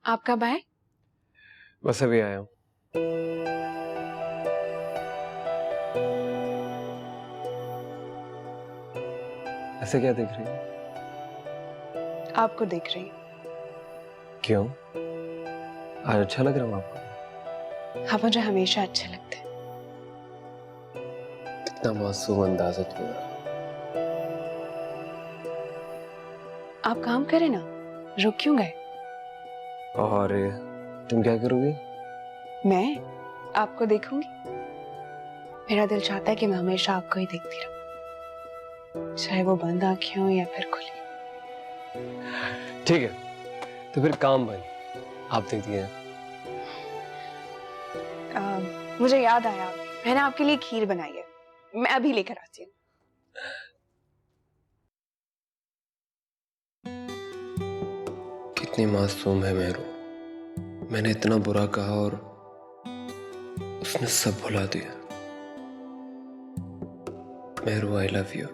आप कब आए? बस अभी आया हूँ। ऐसे क्या देख रही है? आपको देख रही हूँ। क्यों? आज अच्छा लग रहा हूँ आपको? आप मुझे हमेशा अच्छे लगते हैं। कितना मासूम अंदाज है तुम्हारा। आप काम करें ना, रुक क्यों गए? और तुम क्या करोगी? मैं आपको देखूंगी। मेरा दिल चाहता है कि मैं हमेशा आपको ही देखती रहूं, चाहे वो बंद आंखें हो या फिर खुली। ठीक है, तो फिर काम भाई आप देखती हैं। मुझे याद आया, मैंने आपके लिए खीर बनाई है, मैं अभी लेकर आती हूँ। कितनी मासूम है मेहरू। मैंने इतना बुरा कहा और उसने सब भुला दिया। Mehru, I love you.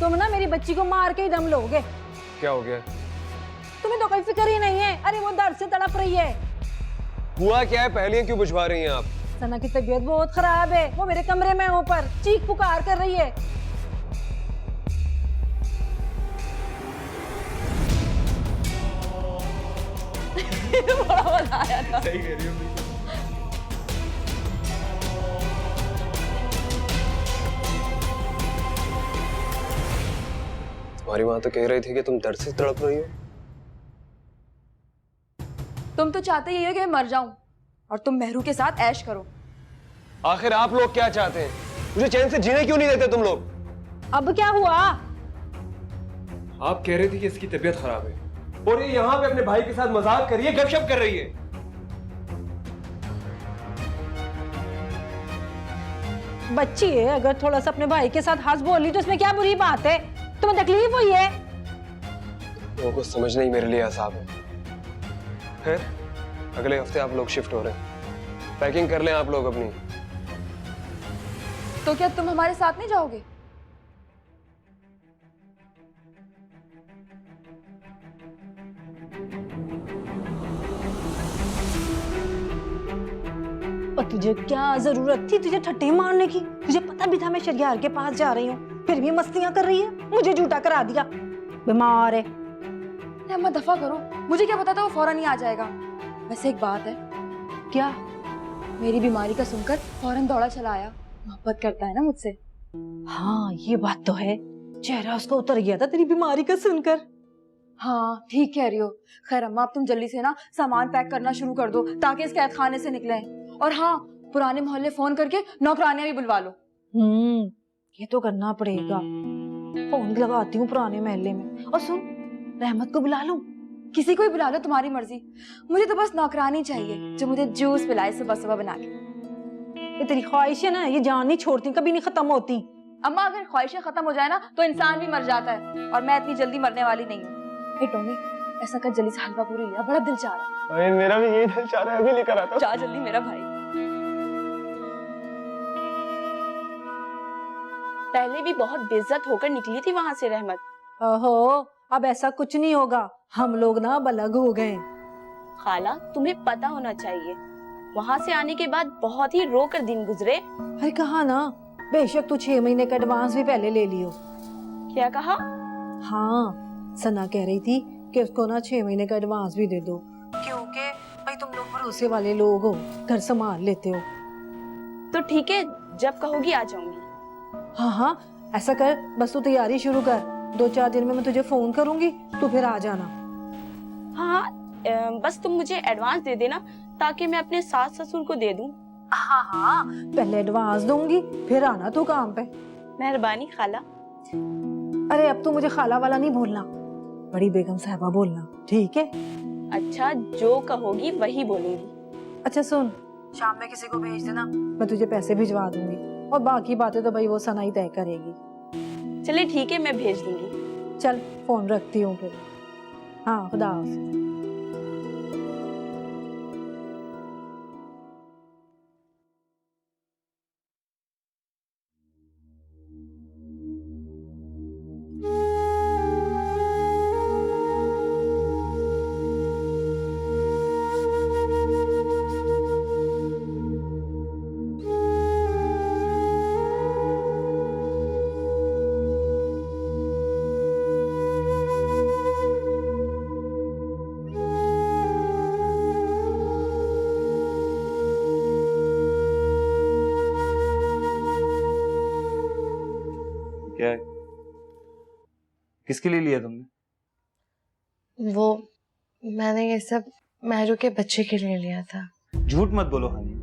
तुम ना मेरी बच्ची को मार के ही दम लोगे। क्या हो गया? तुम्हें तो कोई फिक्र ही नहीं है। अरे वो दर्द से तड़प रही है। हुआ क्या है? पहले क्यों बुझवा रही हैं आप? सना की तबीयत बहुत खराब है, वो मेरे कमरे में ऊपर चीख पुकार कर रही है। बड़ा मजा आया था। सही कह रही हो। तुम्हारी माँ तो कह रही थी कि तुम दर्द से तड़प रही हो। तुम तो चाहते ही हो कि मैं मर जाऊं और तुम मेहरू के साथ ऐश करो। आखिर आप लोग क्या चाहते हैं? मुझे चैन से जीने क्यों नहीं देते तुम लोग? अब क्या हुआ? आप कह रही थी कि इसकी तबीयत खराब है और ये यहाँ पे अपने भाई के साथ मजाक कर रही है, गपशप कर रही है। बच्ची है, अगर थोड़ा सा अपने भाई के साथ हंस बोली तो उसमें क्या बुरी बात है? तुम्हें तकलीफ हुई है? लोगों को समझना ही मेरे लिए आसान है। फिर अगले हफ्ते आप लोग शिफ्ट हो रहे हैं, पैकिंग कर लें आप लोग अपनी। तो क्या तुम हमारे साथ नहीं जाओगे? और तुझे क्या जरूरत थी तुझे ठट्टे मारने की? तुझे पता भी था मैं शरियार के पास जा रही हूँ, फिर भी मस्तियां कर रही है। मुझे झूठा करा दिया। बीमार है। अम्मा दफा करो, मुझे क्या पता था वो फौरन ही आ जाएगा। वैसे एक बात है। क्या? मेरी बीमारी का सुनकर फौरन दौड़ा चला आया। मोहब्बत करता है ना मुझसे। हाँ ये बात तो है, चेहरा उसका उतर गया था तेरी बीमारी का सुनकर। हाँ ठीक कह रही हो। खैर अम्मा, अब तुम जल्दी से ना सामान पैक करना शुरू कर दो ताकि इस कैद खाने से निकले। और हाँ, पुराने मोहल्ले फोन करके नौकरानियां भी बुलवा लो। ये तो करना पड़ेगा। फोन लगाती हूँ पुराने महल्ले में। और सुन, रहमत को बुला लूं? किसी को ही बुला लो, तुम्हारी मर्जी। मुझे तो बस नौकरानी चाहिए जो मुझे जूस पिलाए सुबह सुबह बना के। ये तेरी ख्वाहिश है ना, ये जान नहीं छोड़ती, कभी नहीं खत्म होती। अम्मा, अगर ख्वाहिशें खत्म हो जाए ना तो इंसान भी मर जाता है, और मैं इतनी जल्दी मरने वाली नहीं हूँ। हे टोनी, ऐसा कर जल्दी से हलवा पूरी लिया, बड़ा दिल चाह रहा है। मेरा भी यही दिल चाह रहा है, अभी लेकर आता हूं। जा जल्दी मेरा भाई। पहले भी बहुत बेइज्जत होकर निकली थी वहां से रहमत। ओहो, अब ऐसा कुछ नहीं होगा, हम लोग ना बलग हो गए। खाला, तुम्हें पता होना चाहिए, वहां से आने के बाद बहुत ही रो कर दिन गुजरे। अरे कहा ना, बेशक तू 6 महीने का एडवांस भी पहले ले लियो। क्या कहा? हाँ, सना कह रही थी कि उसको ना 6 महीने का एडवांस भी दे दो, क्योंकि भाई तुम लोग भरोसे वाले लोग हो, घर संभाल लेते हो। तो ठीक है, जब कहोगी आ जाऊंगी। हाँ हाँ, ऐसा कर, बस तू तैयारी शुरू कर, 2-4 दिन में मैं तुझे फोन करूंगी, तू फिर आ जाना। हाँ, बस तुम मुझे एडवांस दे देना ताकि मैं अपने सास ससुर को दे दूं। हाँ हाँ, पहले एडवांस दूंगी, फिर आना तू काम पे। मेहरबानी खाला। अरे अब तू मुझे खाला वाला नहीं बोलना, बड़ी बेगम साहबा बोलना, ठीक है? अच्छा, जो कहोगी वही बोलूंगी। अच्छा सुन, शाम में किसी को भेज देना, मैं तुझे पैसे भिजवा दूंगी, और बाकी बातें तो भाई वो सना ही तय करेगी। चले ठीक है, मैं भेज दूंगी। चल फोन रखती हूँ फिर। हाँ, खुदा हाफिज। किसके लिए लिया तुमने? वो मैंने ये सब महरू के बच्चे के लिए लिया था। झूठ मत बोलो हानिया।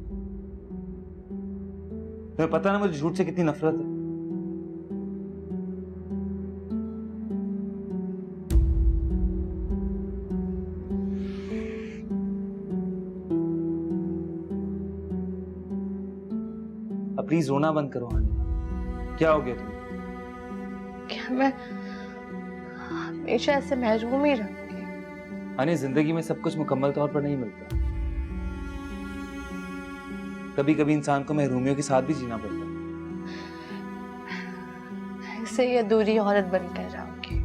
तुम्हें पता ना मुझे झूठ से कितनी नफरत है। अब प्लीज रोना बंद करो हानिया। क्या हो गया तुम्हें? क्या मैं हमेशा ऐसे महरूम ही रहूंगी? हानिया, जिंदगी में सब कुछ मुकम्मल तौर पर नहीं मिलता। कभी कभी इंसान को महरूमियों के साथ भी जीना पड़ता है। ऐसे ही अधूरी औरत बनकर रहूंगी।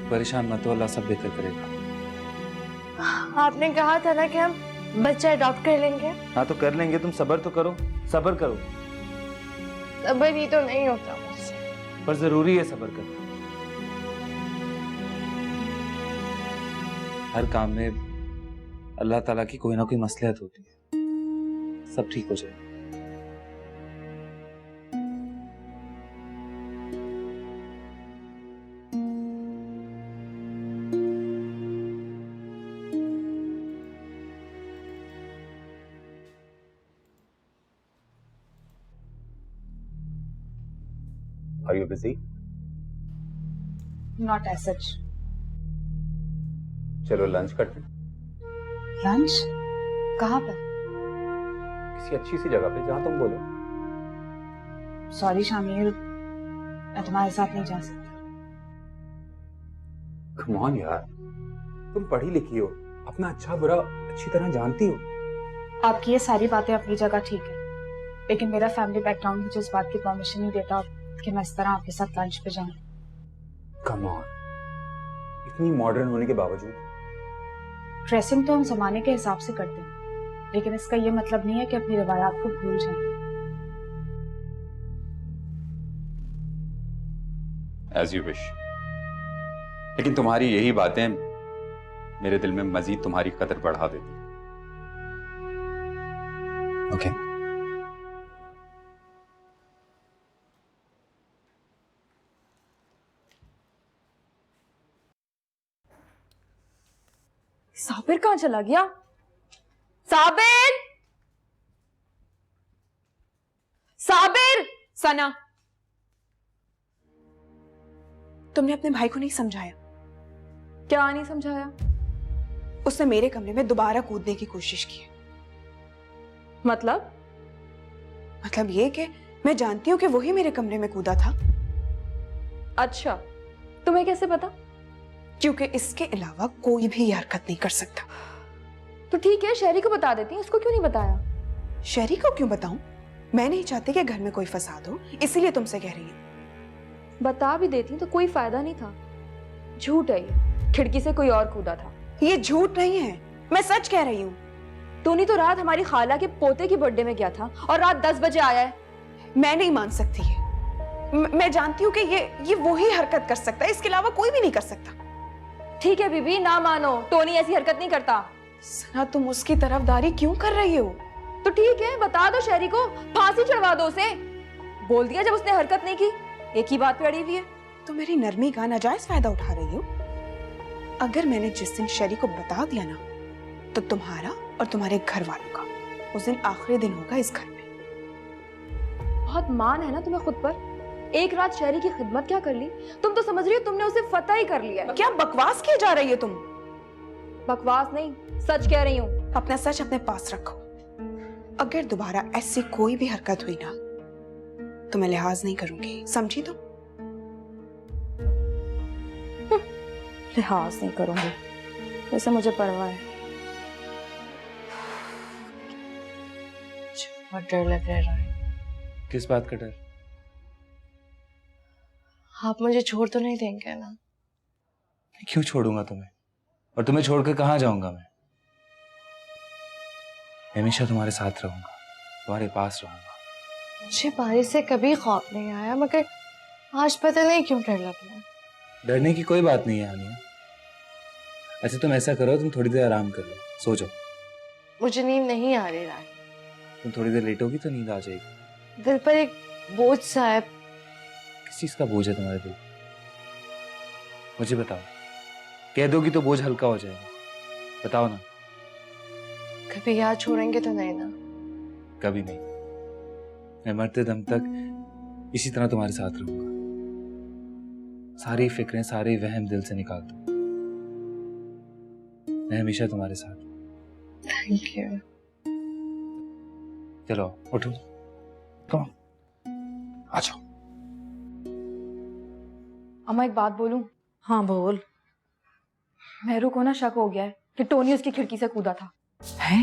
परेशान मत हो, अल्लाह सब बेहतर करेगा। आपने कहा था ना कि हम बच्चा अडॉप्ट कर लेंगे। हाँ तो कर लेंगे, तुम सब्र तो करो, सब्र करो। सब्र ही तो नहीं होता मुझसे। पर जरूरी है सब्र करना। हर काम में अल्लाह ताला की कोई ना कोई मसलहत होती है। सब ठीक हो जाएगा। Are you busy? Not as such. चलो लंच करते हैं लंच कहाँ पर? किसी अच्छी सी जगह पे, जहां तुम बोलो। सॉरी शामिल, मैं तुम्हारे साथ नहीं जा सकती। कम ऑन यार, तुम पढ़ी लिखी हो, अपना अच्छा बुरा अच्छी तरह जानती हो। आपकी ये सारी बातें अपनी जगह ठीक है, लेकिन मेरा फैमिली बैकग्राउंड मुझे इस बात की परमिशन नहीं देता कि मैं इस तरह आपके साथ लंच पे जाऊं। कम ऑन, इतनी मॉडर्न होने के बावजूद। ड्रेसिंग तो हम जमाने के हिसाब से करते हैं, लेकिन इसका ये मतलब नहीं है कि अपनी रिवायात को भूल जाएं। As you wish. लेकिन तुम्हारी यही बातें मेरे दिल में मजीद तुम्हारी कदर बढ़ा देती। ओके साबिर कहाँ चला गया? साबिर! साबिर! सना, तुमने अपने भाई को नहीं समझाया। क्या नहीं समझाया? उसने मेरे कमरे में दोबारा कूदने की कोशिश की है। मतलब ये कि मैं जानती हूँ कि वही मेरे कमरे में कूदा था। अच्छा, तुम्हें कैसे पता? क्योंकि इसके अलावा कोई भी ये हरकत नहीं कर सकता। तो ठीक है, शहरी को बता देती, उसको क्यों नहीं बताया? शहरी को क्यों बताऊं? मैं नहीं चाहती कि घर में कोई फसाद हो, इसीलिए तुमसे कह रही हूँ। बता भी देती तो कोई फायदा नहीं था। झूठ है ये, खिड़की से कोई और कूदा था। ये झूठ नहीं है, मैं सच कह रही हूँ। टोनी तो रात हमारी खाला के पोते की बर्थडे में गया था और रात 10 बजे आया है। मैं नहीं मान सकती है। मैं जानती हूँ कि ये वही हरकत कर सकता है, इसके अलावा कोई भी नहीं कर सकता। ठीक है बीबी, ना मानो, टोनी ऐसी हरकत नहीं करता। सना, तुम उसकी तरफदारी क्यों कर रही हो? तो ठीक है, बता दो शहरी को, फांसी चढ़वा दो उसे। बोल दिया जब उसने हरकत नहीं की, एक ही बात पे अड़ी हुई है। तो मेरी नरमी का नाजायज फायदा उठा रही हो। अगर मैंने जिस दिन शहरी को बता दिया ना, तो तुम्हारा और तुम्हारे घर वालों का उस दिन आखिरी दिन होगा इस घर में। बहुत मान है ना तुम्हें खुद पर। एक रात शहरी की खिदमत क्या कर ली? तुम तो समझ रही हो तुमने उसे फतह ही कर लिया। क्या बकवास किए जा रही हो तुम? बकवास नहीं, सच कह रही हूँ। अपना सच अपने पास रखो। अगर दोबारा ऐसी कोई भी हरकत हुई ना, तो मैं लिहाज नहीं करूंगी, समझी तुम? लिहाज नहीं करूंगी, वैसे मुझे परवाह है। बहुत डर लग रहा है। किस बात का डर? आप मुझे छोड़ तो नहीं देंगे ना? मैं क्यों छोड़ूंगा तुम्हें? और तुम्हें छोड़कर कहाँ जाऊंगा मैं? हमेशा तुम्हारे साथ रहूंगा, तुम्हारे पास रहूंगा। मुझे बारिश से कभी खौफ नहीं आया, मगर आज पता नहीं क्यों डर लग रहा है। डरने की कोई बात नहीं है हानिया। अच्छा तुम ऐसा करो, तुम थोड़ी देर आराम कर लो, सो जाओ। मुझे नींद नहीं आ रही राय। तुम थोड़ी देर लेटोगी तो नींद आ जाएगी। दिल पर एक बोझ सा है। किस चीज का बोझ है तुम्हारे दिल? मुझे बताओ, कह दोगी तो बोझ हल्का हो जाएगा। बताओ ना। कभी याद छोड़ेंगे तो नहीं ना? कभी नहीं। मैं मरते दम तक इसी तरह तुम्हारे साथ रहूंगा। सारी फिक्रें, सारे वहम दिल से निकाल दो। मैं हमेशा तुम्हारे साथ हूं। Thank you. चलो उठो, कम आ जाओ। अम्मा एक बात बोलूं? हाँ बोल। मेहरू को ना शक हो गया है कि टोनी उसकी खिड़की से कूदा था। है?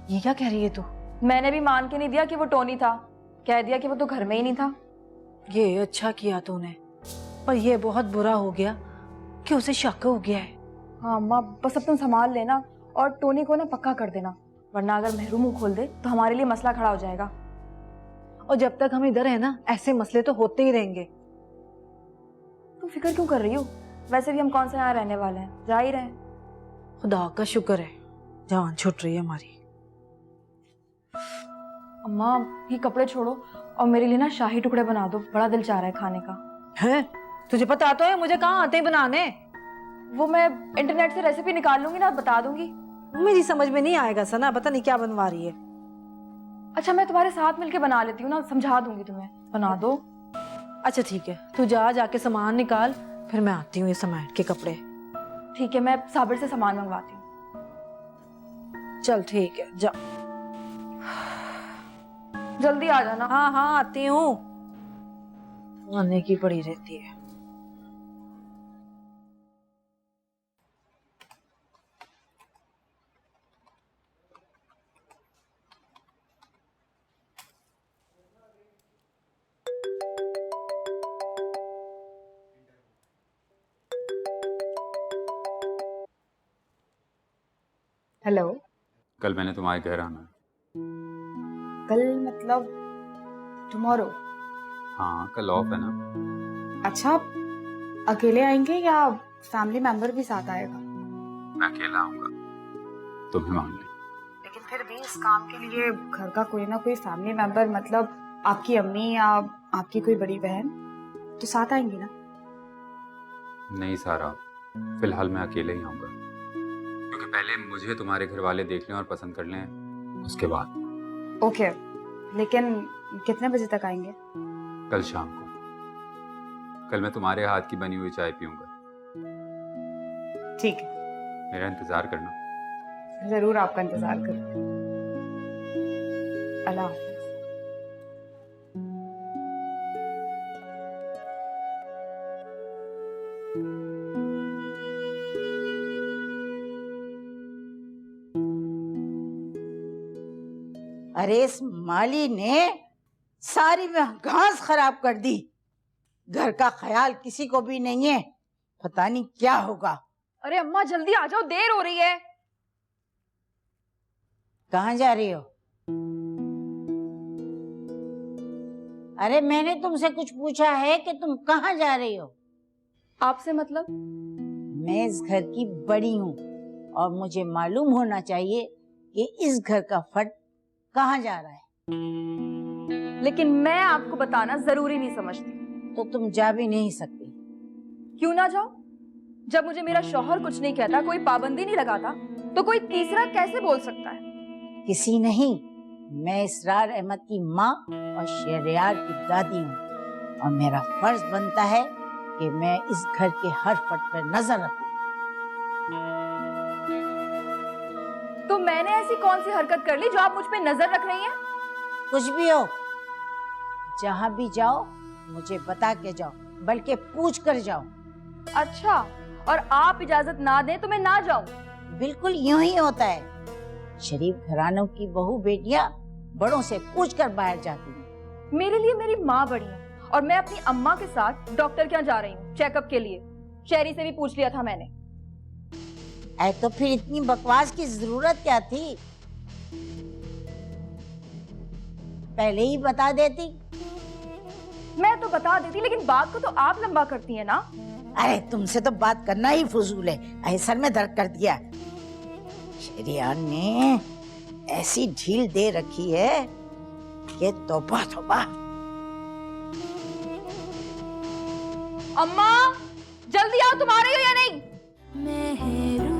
ये क्या कह रही है तू? मैंने भी मान के नहीं दिया कि वो टोनी था, कह दिया कि वो तो घर में ही नहीं था। ये अच्छा किया तूने, पर ये बहुत बुरा हो गया कि उसे शक हो गया है। हाँ अम्मा, बस अब तुम संभाल लेना और टोनी को ना पक्का कर देना, वरना अगर मेहरू मुंह खोल दे तो हमारे लिए मसला खड़ा हो जाएगा। और जब तक हम इधर है ना, ऐसे मसले तो होते ही रहेंगे। तुम फिक्र क्यों कर रही हो? वैसे भी हम कौन सा यहाँ रहने वाले हैं, जा ही रहे हैं। खुदा का शुक्र है, जान छूट रही है हमारी। अम्मा ये कपड़े छोड़ो और मेरे लिए ना शाही टुकड़े बना दो, बड़ा दिल चाह रहा है खाने का। है? तुझे पता तो है मुझे कहाँ आते हैं बनाने। वो मैं इंटरनेट से रेसिपी निकाल लूंगी ना, बता दूंगी। मेरी समझ में नहीं आएगा सना, पता नहीं क्या बनवा रही है। अच्छा मैं तुम्हारे साथ मिलके बना लेती हूँ ना, समझा दूंगी तुम्हें, बना दो। अच्छा ठीक है, तू जाके सामान निकाल, फिर मैं आती हूँ ये सामान के कपड़े। ठीक है, मैं साबिर से सामान मंगवाती हूँ। चल ठीक है, जा। जल्दी आ जाना। हाँ हाँ आती हूँ, आने की पड़ी रहती है। हेलो। कल मैंने तुम्हारे घर आना है। कल मतलब टुमारो? हाँ कल ऑफ है ना। अच्छा, अकेले आएंगे या फैमिली मेंबर भी साथ आएगा? मैं अकेला आऊंगा, तुम्हें मान ली। लेकिन फिर भी इस काम के लिए घर का कोई ना कोई फैमिली मेंबर, मतलब आपकी अम्मी या आपकी कोई बड़ी बहन तो साथ आएंगी ना? नहीं सारा, फिलहाल मैं अकेले ही आऊंगा, क्योंकि पहले मुझे तुम्हारे घर वाले देख लें और पसंद कर लें, उसके बाद। ओके, लेकिन कितने बजे तक आएंगे? कल शाम को। कल मैं तुम्हारे हाथ की बनी हुई चाय पीऊंगा। ठीक है, मेरा इंतजार करना। जरूर आपका इंतजार करूंगी। अल्लाह हाफ़िज़। अरे इस माली ने सारी घास खराब कर दी। घर का ख्याल किसी को भी नहीं है, पता नहीं क्या होगा। अरे अम्मा जल्दी आ जाओ, देर हो रही है। कहाँ जा रही हो? अरे मैंने तुमसे कुछ पूछा है कि तुम कहाँ जा रही हो? आपसे मतलब? मैं इस घर की बड़ी हूँ और मुझे मालूम होना चाहिए कि इस घर का फर्द कहाँ जा रहा है। लेकिन मैं आपको बताना जरूरी नहीं समझती। तो तुम जा भी नहीं सकती। क्यों ना जाओ? जब मुझे मेरा शौहर कुछ नहीं कहता, कोई पाबंदी नहीं लगाता, तो कोई तीसरा कैसे बोल सकता है? किसी नहीं, मैं इसरार अहमद की माँ और शहरयार की दादी हूँ और मेरा फर्ज बनता है कि मैं इस घर के हर फर्द पर नजर रखूं। तो मैंने ऐसी कौन सी हरकत कर ली जो आप मुझ पे नजर रख रही हैं? कुछ भी हो, जहाँ भी जाओ मुझे बता के जाओ, बल्कि पूछ कर जाओ। अच्छा, और आप इजाजत ना दें तो मैं ना जाऊं? बिल्कुल यूं ही होता है। शरीफ घरानों की बहू बेटियां बड़ों से पूछकर बाहर जाती हैं। मेरे लिए मेरी माँ बड़ी है और मैं अपनी अम्मा के साथ डॉक्टर क्या जा रही हूँ चेकअप के लिए। शहरी से भी पूछ लिया था मैंने। तो फिर इतनी बकवास की जरूरत क्या थी? पहले ही बता देती। मैं तो बता देती, लेकिन बात को तो आप लंबा करती हैं ना। अरे तुमसे तो बात करना ही फजूल है, सर में दर्द कर दिया। शहरियार ने ऐसी ढील दे रखी है कि तौबा तौबा। अम्मा, जल्दी आओ, तुम आ रही हो या नहीं? मेहरू